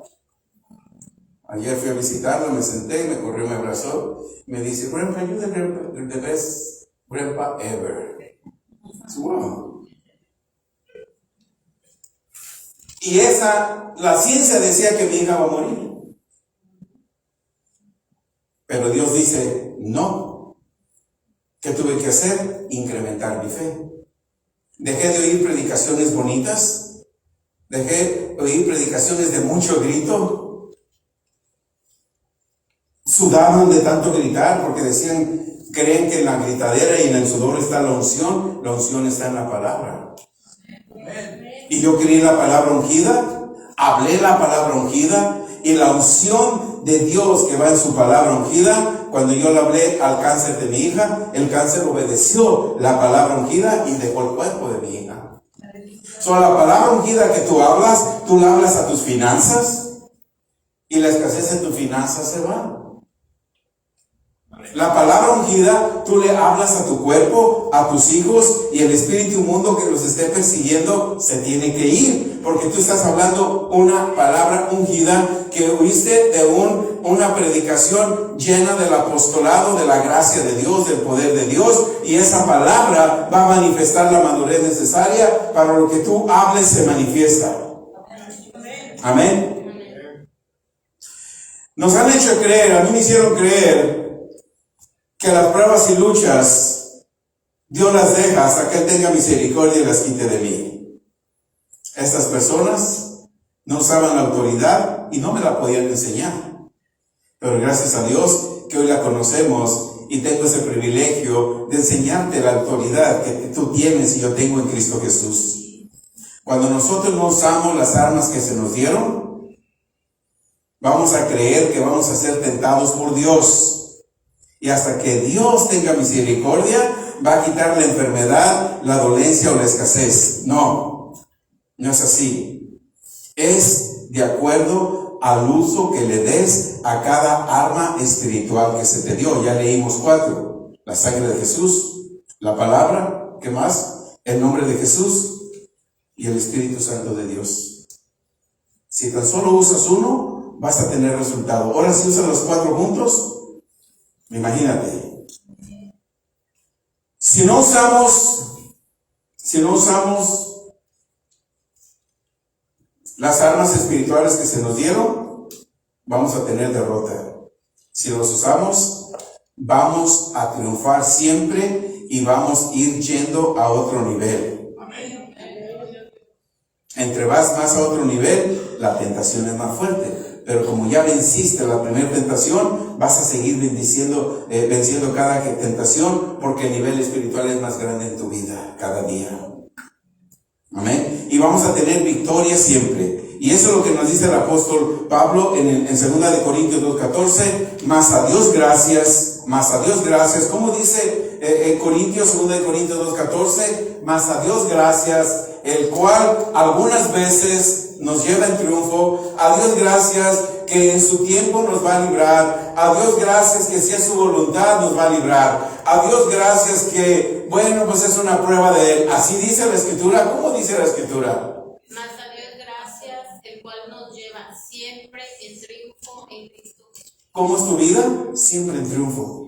Ayer fui a visitarla, me senté, me corrió, me abrazó, me dice, Grandpa, you're the best grandpa ever. Wow. Y la ciencia decía que mi hija va a morir. Pero Dios dice, no. ¿Qué tuve que hacer? Incrementar mi fe. Dejé de oír predicaciones bonitas. Dejé de oír predicaciones de mucho grito. Sudaban de tanto gritar porque decían, creen que en la gritadera y en el sudor está la unción está en la palabra. Y yo creí la palabra ungida, hablé la palabra ungida, y la unción de Dios que va en su palabra ungida, cuando yo le hablé al cáncer de mi hija, el cáncer obedeció la palabra ungida y dejó el cuerpo de mi hija. La palabra ungida que tú la hablas a tus finanzas, y la escasez en tus finanzas se va. La palabra ungida, tú le hablas a tu cuerpo, a tus hijos, y el espíritu inmundo que los esté persiguiendo se tiene que ir, porque tú estás hablando una palabra ungida que oíste de una predicación llena del apostolado, de la gracia de Dios, del poder de Dios, y esa palabra va a manifestar la madurez necesaria para lo que tú hables se manifiesta. Amén. Nos han hecho creer, a mí me hicieron creer que las pruebas y luchas Dios las deja hasta que Él tenga misericordia y las quite de mí. Estas personas no usaban la autoridad y no me la podían enseñar. Pero gracias a Dios que hoy la conocemos y tengo ese privilegio de enseñarte la autoridad que tú tienes y yo tengo en Cristo Jesús. Cuando nosotros no usamos las armas que se nos dieron, vamos a creer que vamos a ser tentados por Dios. Y hasta que Dios tenga misericordia, va a quitar la enfermedad, la dolencia o la escasez. No es así. Es de acuerdo al uso que le des a cada arma espiritual que se te dio. Ya leímos 4. La sangre de Jesús, la palabra, ¿qué más? El nombre de Jesús y el Espíritu Santo de Dios. Si tan solo usas uno, vas a tener resultado. Ahora si usas los 4 juntos, imagínate. Si no usamos las armas espirituales que se nos dieron, vamos a tener derrota. Si los usamos, vamos a triunfar siempre y vamos a ir yendo a otro nivel. Entre vas más a otro nivel, la tentación es más fuerte. pero como ya venciste la primera tentación, vas a seguir venciendo cada tentación, porque el nivel espiritual es más grande en tu vida cada día. Amén. Y vamos a tener victoria siempre. Y eso es lo que nos dice el apóstol Pablo en 2 de Corintios 2:14. Más a Dios gracias. ¿Cómo dice en Corintios, 2 de Corintios 2:14? Más a Dios gracias, el cual algunas veces nos lleva en triunfo. A Dios gracias que en su tiempo nos va a librar. A Dios gracias que si es su voluntad nos va a librar. A Dios gracias que, bueno, pues es una prueba de Él. Así dice la Escritura. ¿Cómo dice la Escritura? Mas a Dios gracias, el cual nos lleva siempre en triunfo en Cristo. ¿Cómo es tu vida? Siempre en triunfo.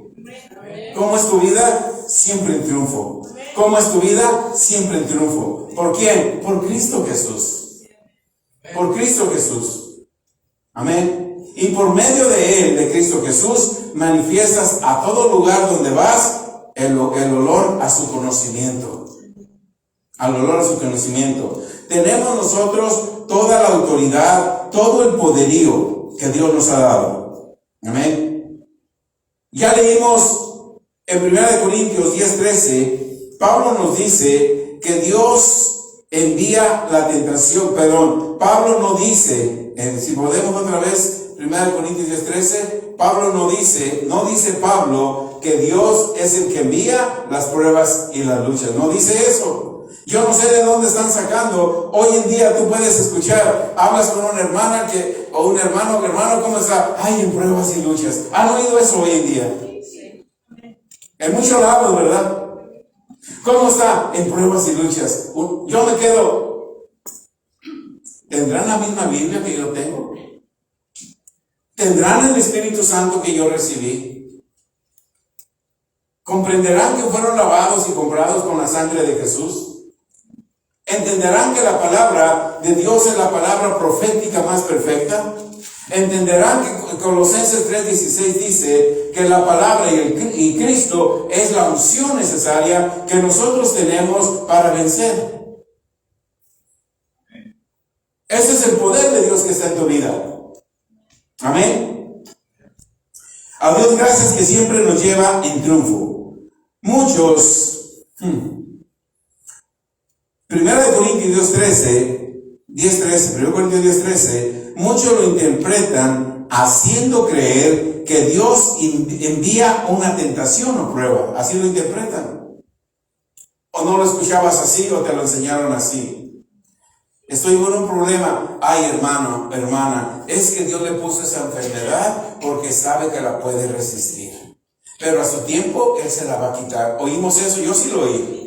¿Cómo es tu vida? Siempre en triunfo. ¿Cómo es tu vida? Siempre en triunfo. ¿Por quién? Por Cristo Jesús. Por Cristo Jesús. Amén. Y por medio de Él, de Cristo Jesús, manifiestas a todo lugar donde vas el olor a su conocimiento. Al olor a su conocimiento. Tenemos nosotros toda la autoridad, todo el poderío que Dios nos ha dado. Amén. Ya leímos en 1 Corintios 10:13, Pablo nos dice que Dios envía la tentación, Pablo no dice, si podemos otra vez, 1 Corintios 10:13, Pablo no dice Pablo que Dios es el que envía las pruebas y las luchas, no dice eso. Yo no sé de dónde están sacando. Hoy en día tú puedes escuchar, hablas con una hermana o un hermano, ¿cómo está? Ay, en pruebas y luchas. ¿Han oído eso hoy en día? En muchos lados, ¿verdad? ¿Cómo está? En pruebas y luchas. Yo me quedo, ¿tendrán la misma Biblia que yo tengo? ¿Tendrán el Espíritu Santo que yo recibí? ¿Comprenderán que fueron lavados y comprados con la sangre de Jesús? ¿Entenderán que la palabra de Dios es la palabra profética más perfecta? ¿Entenderán que Colosenses 3:16 dice que la palabra y Cristo es la unción necesaria que nosotros tenemos para vencer? Ese es el poder de Dios que está en tu vida. Amén. A Dios gracias que siempre nos lleva en triunfo. Muchos, 1 Corintios 10:13, muchos lo interpretan haciendo creer que Dios envía una tentación o prueba. Así lo interpretan. ¿O no lo escuchabas así o te lo enseñaron así? Estoy con un problema. Ay, hermano, hermana, es que Dios le puso esa enfermedad porque sabe que la puede resistir. Pero a su tiempo Él se la va a quitar. ¿Oímos eso? Yo sí lo oí.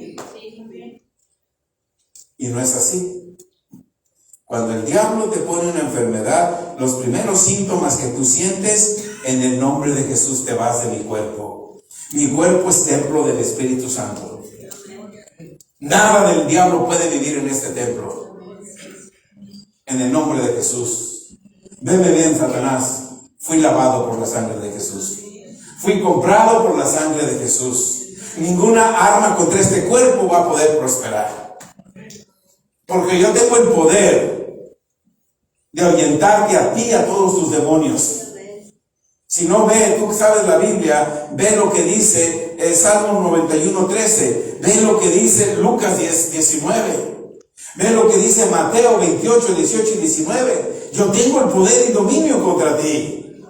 Y no es así. Cuando el diablo te pone una enfermedad, los primeros síntomas que tú sientes, en el nombre de Jesús te vas de mi cuerpo. Mi cuerpo es templo del Espíritu Santo. Nada del diablo puede vivir en este templo. En el nombre de Jesús. Veme bien, Satanás. Fui lavado por la sangre de Jesús. Fui comprado por la sangre de Jesús. Ninguna arma contra este cuerpo va a poder prosperar. Porque yo tengo el poder de ahuyentarte a ti y a todos tus demonios. Si no ve, tú sabes la Biblia, ve lo que dice Salmo 91:13, ve lo que dice Lucas 10:19, ve lo que dice Mateo 28:18 y 19. Yo tengo el poder y dominio contra ti.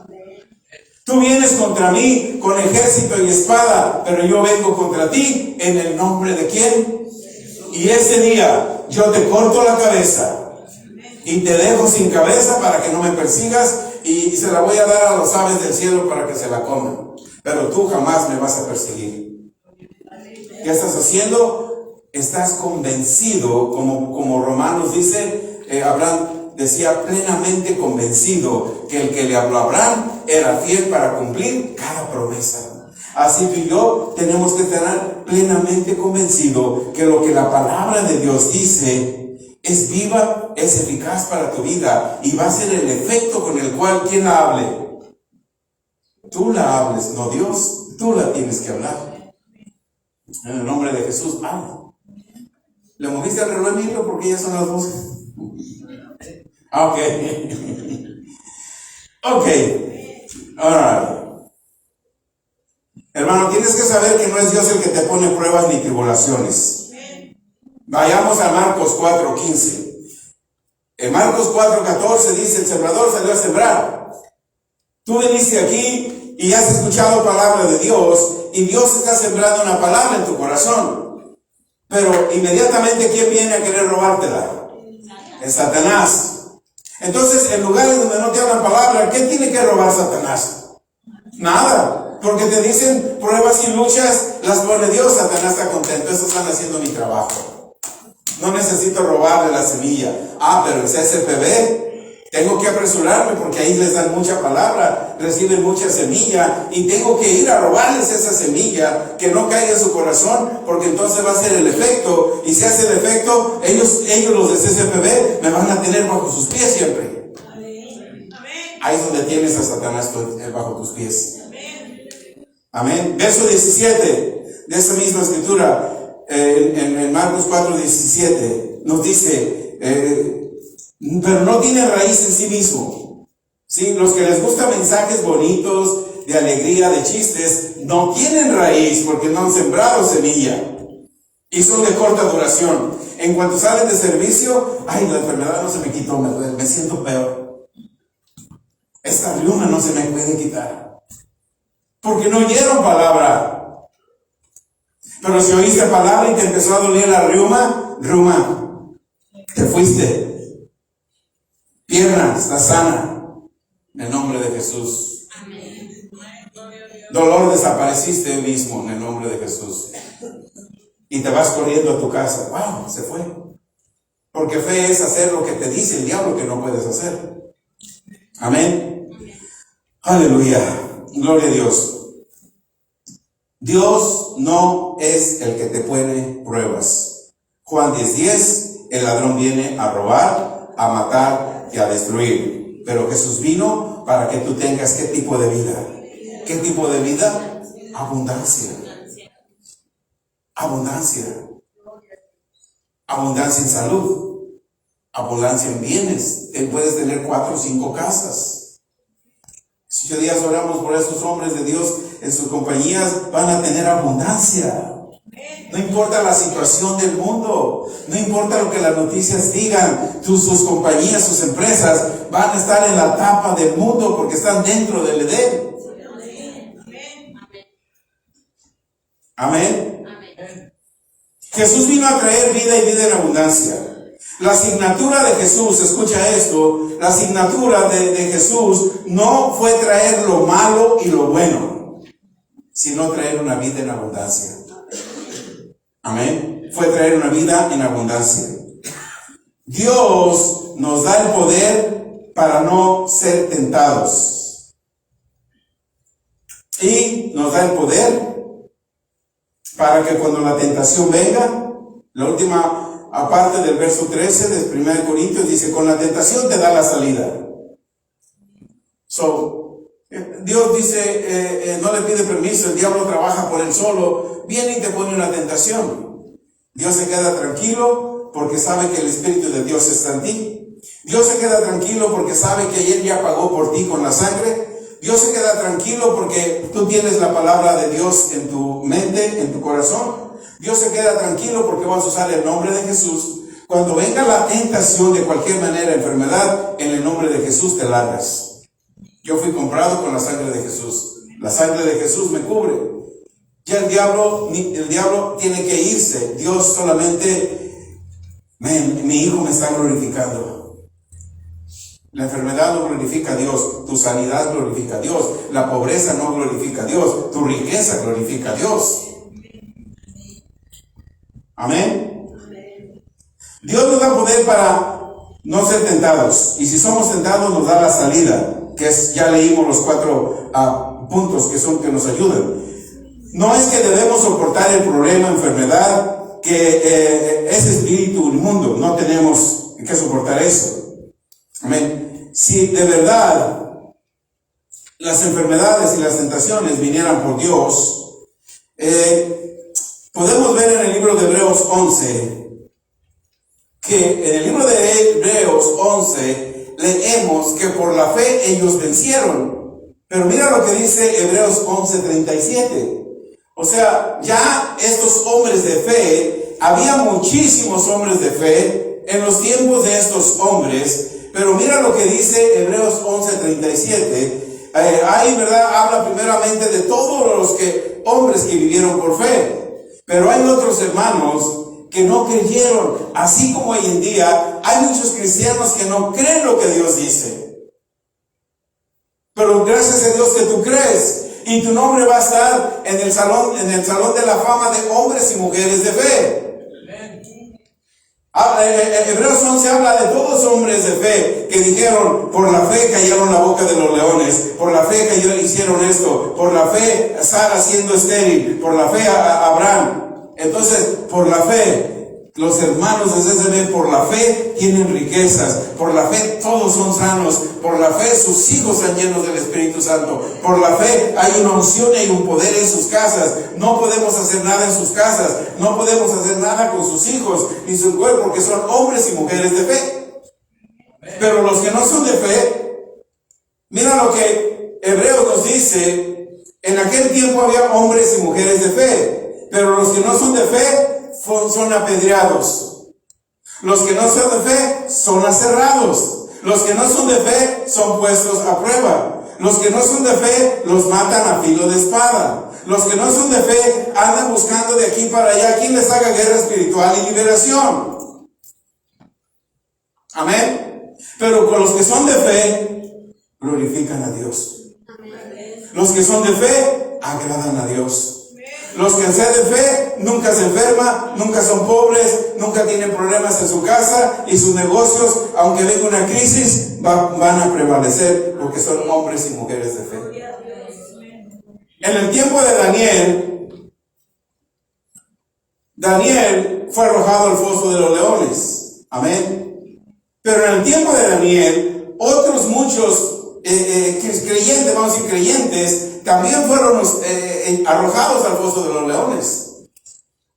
Tú vienes contra mí con ejército y espada, pero yo vengo contra ti en el nombre de ¿quién? Y ese día yo te corto la cabeza y te dejo sin cabeza para que no me persigas y se la voy a dar a los aves del cielo para que se la coman. Pero tú jamás me vas a perseguir. ¿Qué estás haciendo? Estás convencido, como Romanos dice, Abraham decía plenamente convencido que el que le habló a Abraham era fiel para cumplir cada promesa. Así tú y yo tenemos que estar plenamente convencido que lo que la palabra de Dios dice es viva, es eficaz para tu vida y va a ser el efecto con el cual quien la hable. Tú la hables, no Dios, tú la tienes que hablar. En el nombre de Jesús, habla. ¿Le moviste al reloj, Emilio? Porque ya son las 12. Ok. Ok. Alright. Hermano, tienes que saber que no es Dios el que te pone pruebas ni tribulaciones. Vayamos a Marcos 4:15. En Marcos 4:14 dice, el sembrador salió a sembrar. Tú viniste aquí y has escuchado palabra de Dios, y Dios está sembrando una palabra en tu corazón. Pero inmediatamente, ¿quién viene a querer robártela? Es Satanás. Entonces, en lugares donde no te hablan palabra, ¿qué tiene que robar Satanás? Nada. Porque te dicen pruebas y luchas, las pone Dios, Satanás está contento. Eso están haciendo mi trabajo. No necesito robarle la semilla. Pero el CSPB, tengo que apresurarme porque ahí les dan mucha palabra, reciben mucha semilla, y tengo que ir a robarles esa semilla, que no caiga en su corazón, porque entonces va a ser el efecto, y si hace el efecto, ellos los de CSPB me van a tener bajo sus pies siempre. Ahí es donde tienes a Satanás bajo tus pies. Amén. Verso 17 de esta misma escritura, en Marcos 4:17, nos dice, pero no tiene raíz en sí mismo. ¿Sí? Los que les gustan mensajes bonitos, de alegría, de chistes, no tienen raíz porque no han sembrado semilla. Y son de corta duración. En cuanto salen de servicio, la enfermedad no se me quitó, me siento peor. Esta riuma no se me puede quitar. Porque no oyeron palabra. Pero si oíste palabra y te empezó a doler la riuma, te fuiste. Pierna, está sana. En el nombre de Jesús. Dolor, desapareciste hoy mismo en el nombre de Jesús. Y te vas corriendo a tu casa. ¡Wow! Se fue. Porque fe es hacer lo que te dice el diablo que no puedes hacer. Amén. Aleluya. Gloria a Dios. Dios no es el que te pone pruebas. Juan 10:10, el ladrón viene a robar, a matar y a destruir. Pero Jesús vino para que tú tengas ¿qué tipo de vida? ¿Qué tipo de vida? Abundancia. Abundancia. Abundancia en salud. Abundancia en bienes. Puedes tener 4 o 5 casas. Si 8 días oramos por esos hombres de Dios en sus compañías, van a tener abundancia. No importa la situación del mundo, no importa lo que las noticias digan, sus compañías, sus empresas van a estar en la tapa del mundo porque están dentro del Edén. Amén. Jesús vino a traer vida y vida en abundancia. La asignatura de Jesús, escucha esto, la asignatura de Jesús no fue traer lo malo y lo bueno, sino traer una vida en abundancia. Amén. Fue traer una vida en abundancia. Dios nos da el poder para no ser tentados. Y nos da el poder para que cuando la tentación venga, la última aparte del verso 13 de 1 Corintios dice, con la tentación te da la salida. Dios dice, no le pide permiso, el diablo trabaja por él solo, viene y te pone una tentación. Dios se queda tranquilo porque sabe que el Espíritu de Dios está en ti. Dios se queda tranquilo porque sabe que Él ya pagó por ti con la sangre. Dios se queda tranquilo porque tú tienes la palabra de Dios en tu mente, en tu corazón. Dios se queda tranquilo porque vas a usar el nombre de Jesús. Cuando venga la tentación de cualquier manera, enfermedad, en el nombre de Jesús te largas. Yo fui comprado con la sangre de Jesús. La sangre de Jesús me cubre. Ya el diablo tiene que irse. Dios solamente, mi hijo me está glorificando. La enfermedad no glorifica a Dios, tu sanidad glorifica a Dios, la pobreza no glorifica a Dios, tu riqueza glorifica a Dios. Amén. Dios nos da poder para no ser tentados, y si somos tentados nos da la salida, que es, ya leímos los 4 puntos que nos ayudan. No es que debemos soportar el problema, enfermedad, que es espíritu inmundo, no tenemos que soportar eso. Amén. Si de verdad las enfermedades y las tentaciones vinieran por Dios, podemos ver en el libro de Hebreos 11, que en el libro de Hebreos 11, leemos que por la fe ellos vencieron. Pero mira lo que dice Hebreos 11:37. O sea, ya estos hombres de fe, había muchísimos hombres de fe en los tiempos de estos hombres, pero mira lo que dice Hebreos 11:37. Ahí, ¿verdad? Habla primeramente de todos los hombres que vivieron por fe. Pero hay otros hermanos que no creyeron, así como hoy en día hay muchos cristianos que no creen lo que Dios dice. Pero gracias a Dios que tú crees, y tu nombre va a estar en el salón de la fama de hombres y mujeres de fe. Hebreos 11 habla de todos hombres de fe que dijeron, por la fe callaron la boca de los leones, por la fe hicieron esto, por la fe Sara siendo estéril, por la fe Abraham. Entonces, por la fe, los hermanos de CCB, por la fe tienen riquezas, por la fe todos son sanos, por la fe sus hijos están llenos del Espíritu Santo, por la fe hay una unción y hay un poder en sus casas. No podemos hacer nada en sus casas, no podemos hacer nada con sus hijos ni su cuerpo, porque son hombres y mujeres de fe. Pero los que no son de fe, mira lo que Hebreos nos dice: en aquel tiempo había hombres y mujeres de fe, pero los que no son de fe son apedreados. Los que no son de fe son aserrados. Los que no son de fe son puestos a prueba. Los que no son de fe los matan a filo de espada. Los que no son de fe andan buscando de aquí para allá quien les haga guerra espiritual y liberación. Amén. Pero con los que son de fe glorifican a Dios. Los que son de fe agradan a Dios. Los que sean de fe nunca se enferman, nunca son pobres, nunca tienen problemas en su casa, y sus negocios, aunque venga una crisis, van a prevalecer porque son hombres y mujeres de fe. En el tiempo de Daniel fue arrojado al foso de los leones. Amén. Pero en el tiempo de Daniel, otros muchos creyentes, vamos a decir creyentes, también fueron arrojados al foso de los leones.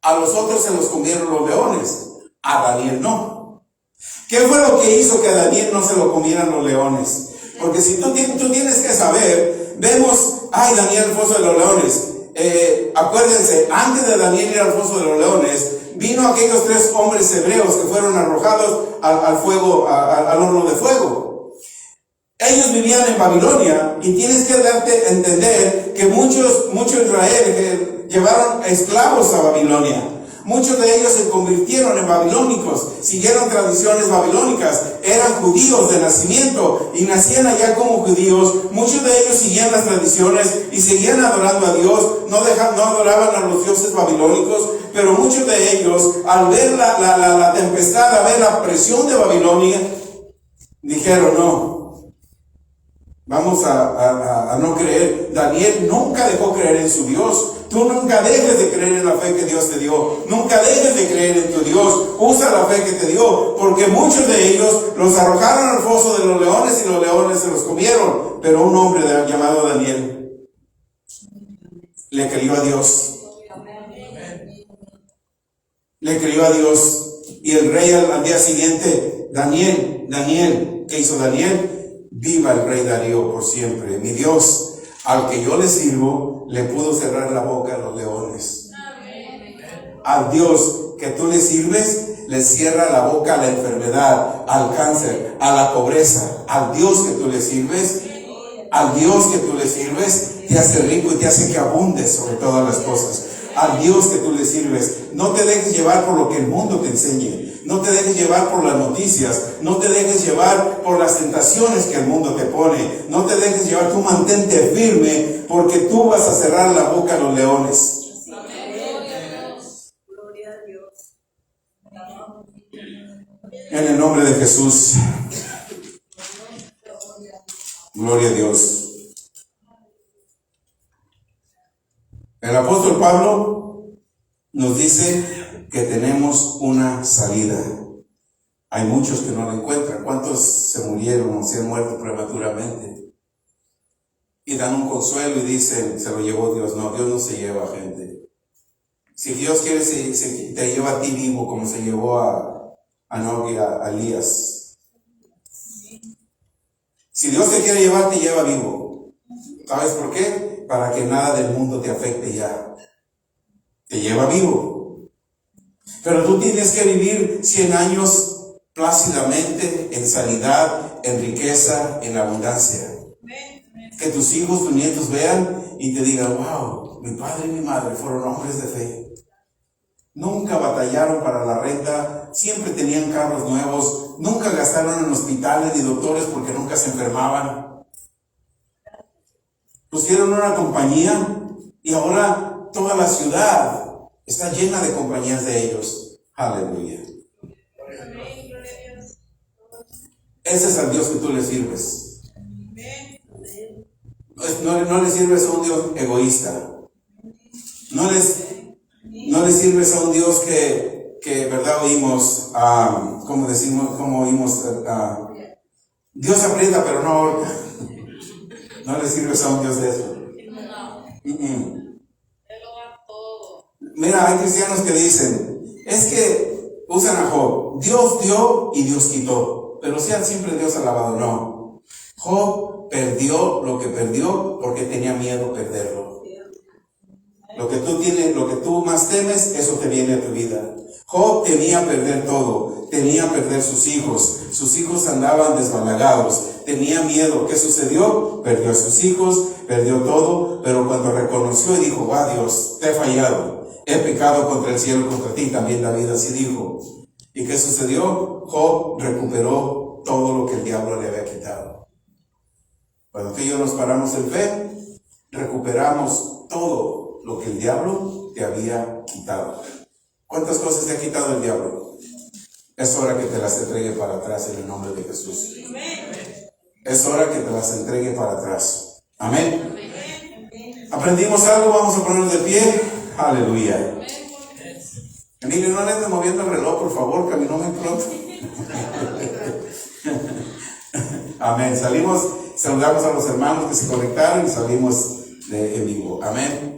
A los otros se los comieron los leones, a Daniel no. ¿Qué fue lo que hizo que a Daniel no se lo comieran los leones? Porque si tú tienes que saber, vemos, Daniel al foso de los leones. Acuérdense, antes de Daniel ir al foso de los leones, vino aquellos 3 hombres hebreos que fueron arrojados al fuego, al horno de fuego. Ellos vivían en Babilonia, y tienes que darte a entender que muchos Israel llevaron esclavos a Babilonia. Muchos de ellos se convirtieron en babilónicos, siguieron tradiciones babilónicas, eran judíos de nacimiento y nacían allá como judíos. Muchos de ellos seguían las tradiciones y seguían adorando a Dios, no adoraban a los dioses babilónicos, pero muchos de ellos, al ver la tempestad, al ver la presión de Babilonia, dijeron, no, vamos a no creer. Daniel nunca dejó creer en su Dios. Tú nunca dejes de creer en la fe que Dios te dio. Nunca dejes de creer en tu Dios. Usa la fe que te dio, porque muchos de ellos los arrojaron al foso de los leones y los leones se los comieron. Pero un hombre llamado Daniel le creyó a Dios. Le creyó a Dios. Y el rey al día siguiente, Daniel, ¿qué hizo Daniel? Viva el rey Darío por siempre. Mi Dios, al que yo le sirvo, le pudo cerrar la boca a los leones. Al Dios que tú le sirves, le cierra la boca a la enfermedad, al cáncer, a la pobreza. Al Dios que tú le sirves, te hace rico y te hace que abundes sobre todas las cosas. Al Dios que tú le sirves, no te dejes llevar por lo que el mundo te enseñe. No te dejes llevar por las noticias, no te dejes llevar por las tentaciones que el mundo te pone, no te dejes llevar, tú mantente firme, porque tú vas a cerrar la boca a los leones. Gloria a Dios. En el nombre de Jesús. Gloria a Dios. El apóstol Pablo nos dice que tenemos una salida. Hay muchos que no la encuentran. ¿Cuántos se murieron o se han muerto prematuramente? Y dan un consuelo y dicen, se lo llevó Dios. No, Dios no se lleva a gente. Si Dios quiere, te lleva a ti vivo, como se llevó a Enoch y a Elías. Si Dios te quiere llevar, te lleva vivo. ¿Sabes por qué? Para que nada del mundo te afecte ya. Te lleva vivo. Pero tú tienes que vivir 100 años plácidamente, en sanidad, en riqueza, en abundancia. Que tus hijos, tus nietos vean y te digan, wow, mi padre y mi madre fueron hombres de fe. Nunca batallaron para la renta, siempre tenían carros nuevos, nunca gastaron en hospitales ni doctores porque nunca se enfermaban. Pusieron una compañía y ahora toda la ciudad está llena de compañías de ellos. Aleluya. Ese es el Dios que tú le sirves. No le sirves a un Dios egoísta. No le sirves a un Dios que verdad oímos, como oímos, Dios aprieta pero no ahorca. No le sirves a un Dios de eso. Mira, hay cristianos que dicen, es que usan a Job, Dios dio y Dios quitó, pero sea siempre Dios alabado. No, Job perdió lo que perdió porque tenía miedo perderlo. Lo que tú más temes, eso te viene a tu vida. Job temía perder todo, temía perder sus hijos andaban desbalagados, tenía miedo. ¿Qué sucedió? Perdió a sus hijos, perdió todo, pero cuando reconoció y dijo, va Dios, te he fallado, he pecado contra el cielo y contra ti, también David así dijo. ¿Y qué sucedió? Job recuperó todo lo que el diablo le había quitado. Cuando tú y yo nos paramos en fe, recuperamos todo lo que el diablo te había quitado. ¿Cuántas cosas te ha quitado el diablo? Es hora que te las entregue para atrás en el nombre de Jesús. Es hora que te las entregue para atrás. Amén. ¿Aprendimos algo? Vamos a ponernos de pie. Aleluya. Emilio, no le andes moviendo el reloj, por favor, caminó muy pronto. Amén. Saludamos a los hermanos que se conectaron y salimos en vivo. Amén.